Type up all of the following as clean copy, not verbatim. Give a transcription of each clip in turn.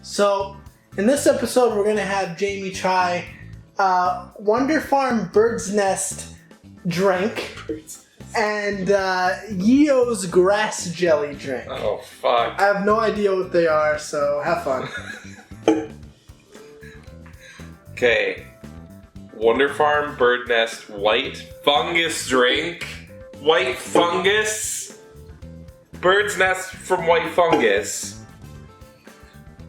So, in this episode, we're going to have Jamie try Wonder Farm Bird's Nest drink and Yeo's grass jelly drink. Oh, fuck. I have no idea what they are, so have fun. Okay. Wonder Farm Bird Nest White Fungus drink. White fungus. Bird's Nest from White Fungus.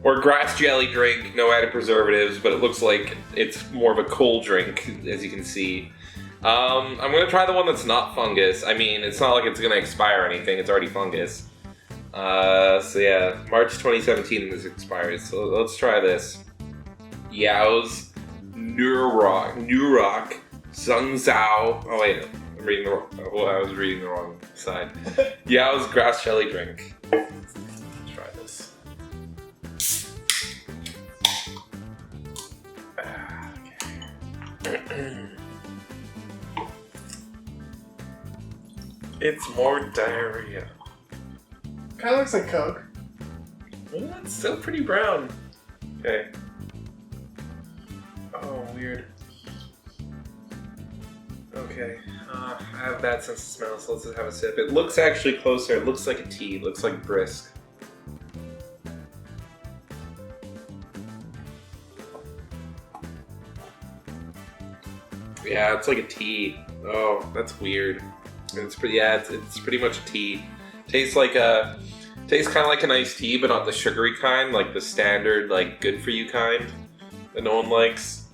Or grass jelly drink, no added preservatives, but it looks like it's more of a cold drink, as you can see. I'm gonna try the one that's not fungus. I mean, it's not like it's gonna expire or anything, it's already fungus. So yeah, March 2017 this expires, so let's try this. Yao's Nurok Sun Zhao. Oh wait, I'm reading the wrong, I was reading the wrong side. Yao's grass jelly drink. Let's try this. It's more diarrhea. Kind of looks like Coke. Well, it's still pretty brown. Okay. Oh, weird. Okay. I have a bad sense of smell, so let's just have a sip. It looks actually closer. It looks like a tea. It looks like brisk. Yeah, it's like a tea. Oh, that's weird. It's pretty. Yeah, it's pretty much a tea. Tastes kind of like an iced tea, but not the sugary kind, like the standard, like good for you kind that no one likes.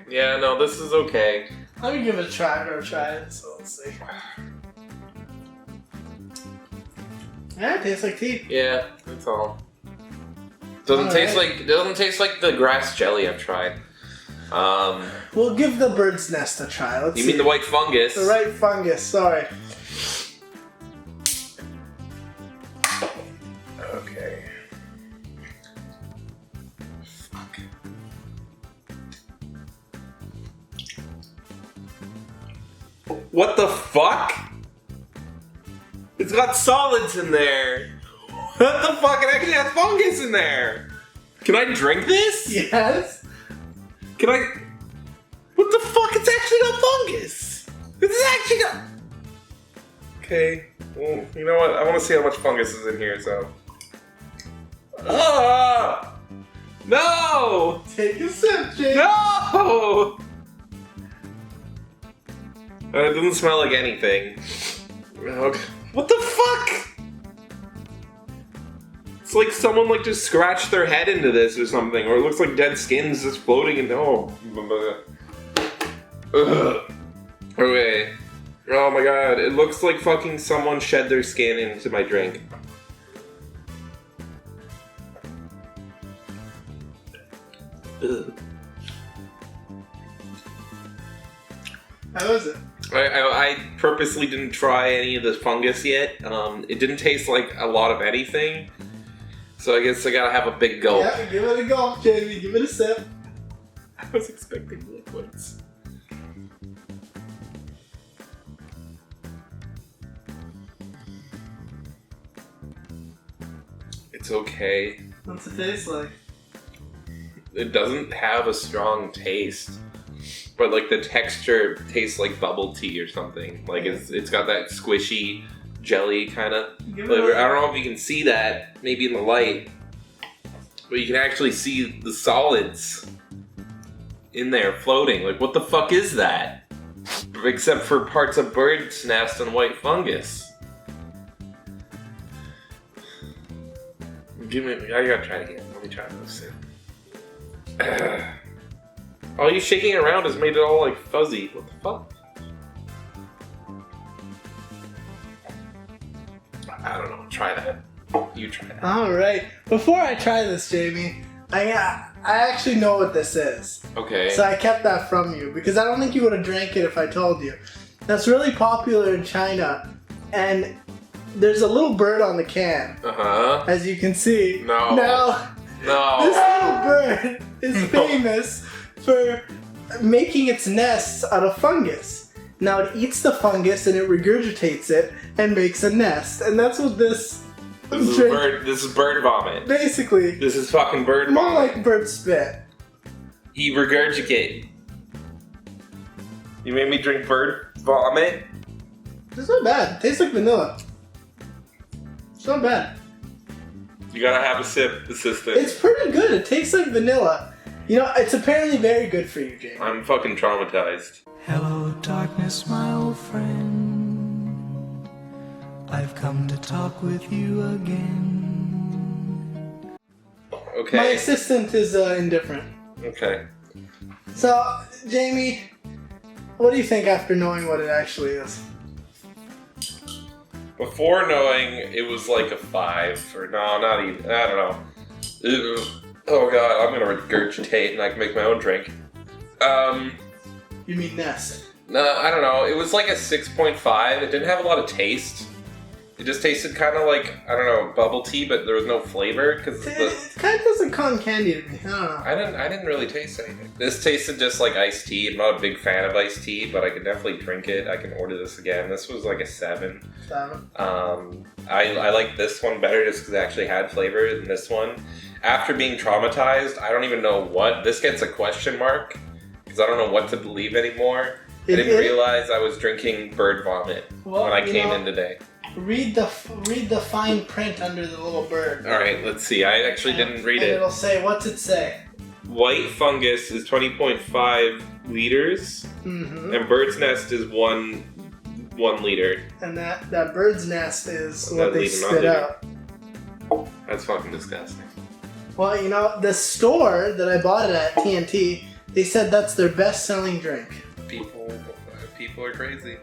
Yeah, no, this is okay. Let me give it a try. I've never tried it, so let's see. Yeah, it tastes like tea. Yeah, that's all. Doesn't taste like the grass jelly I've tried. We'll give the bird's nest a try. Let's You see. mean the white fungus? The right fungus, sorry. Okay. Fuck. What the fuck? It's got solids in there. What the fuck? It actually has fungus in there. Can I drink this? Yes? Can I? What the fuck? It's actually got fungus. It's actually got. Okay. Well, you know what? I want to see how much fungus is in here. So. Ah! No! Take a sip, Jake. No! It doesn't smell like anything. Okay. What the fuck? It's like someone just scratched their head into this or something, or it looks like dead skin's just floating in. Oh. Ugh. Okay. Oh my god, it looks like fucking someone shed their skin into my drink. Ugh. How is it? I purposely didn't try any of the fungus yet. It didn't taste like a lot of anything. So I guess I gotta have a big gulp. Yeah, give it a gulp, Jamie. Give it a sip. I was expecting liquids. It's okay. What's it taste like? It doesn't have a strong taste. But like the texture tastes like bubble tea or something. Like it's got that squishy jelly kind of flavor. I don't know if you can see that maybe in the light, but you can actually see the solids in there floating. Like what the fuck is that? Except for parts of bird's nest and white fungus. I gotta try it again. Let me try this. All you shaking around has made it all like fuzzy. What the fuck? I don't know. Try that. You try that. Alright. Before I try this, Jamie, I actually know what this is. Okay. So I kept that from you because I don't think you would have drank it if I told you. That's really popular in China, and there's a little bird on the can. Uh-huh. As you can see. No. Now, No. this little bird is famous for making its nests out of fungus. Now it eats the fungus and it regurgitates it and makes a nest. And that's what this drink. This is bird vomit. Basically. This is fucking bird More vomit. like bird spit. He regurgitated. You made me drink bird vomit? It's not bad. It tastes like vanilla. It's not bad. You gotta have a sip, assistant. It's pretty good. It tastes like vanilla. You know, it's apparently very good for you, Jamie. I'm fucking traumatized. Hello, darkness, my old friend. I've come to talk with you again. Okay. My assistant is indifferent. Okay. So, Jamie, what do you think after knowing what it actually is? Before knowing, it was like a 5. Or no, not even. I don't know. Ew. Oh god, I'm gonna regurgitate and I can make my own drink. You mean Nest? No, I don't know. It was like a 6.5. It didn't have a lot of taste. It just tasted kind of like, I don't know, bubble tea, but there was no flavor because It kind of tastes like cotton candy to me. I don't know. I didn't really taste anything. This tasted just like iced tea. I'm not a big fan of iced tea, but I could definitely drink it. I can order this again. This was like a 7. I like this one better just because it actually had flavor than this one. After being traumatized, I don't even know what. This gets a question mark because I don't know what to believe anymore. I didn't realize I was drinking bird vomit when I came in today. Read the fine print under the little bird. All right, let's see. I actually didn't read and it. It'll say, what's it say? White fungus is 20.5 liters, and bird's nest is 1 liter. And that bird's nest is That what they liter, not spit liter. out. That's fucking disgusting. Well, you know, the store that I bought it at, TNT, they said that's their best-selling drink. People are crazy.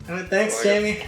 All right, thanks, Well, Jamie.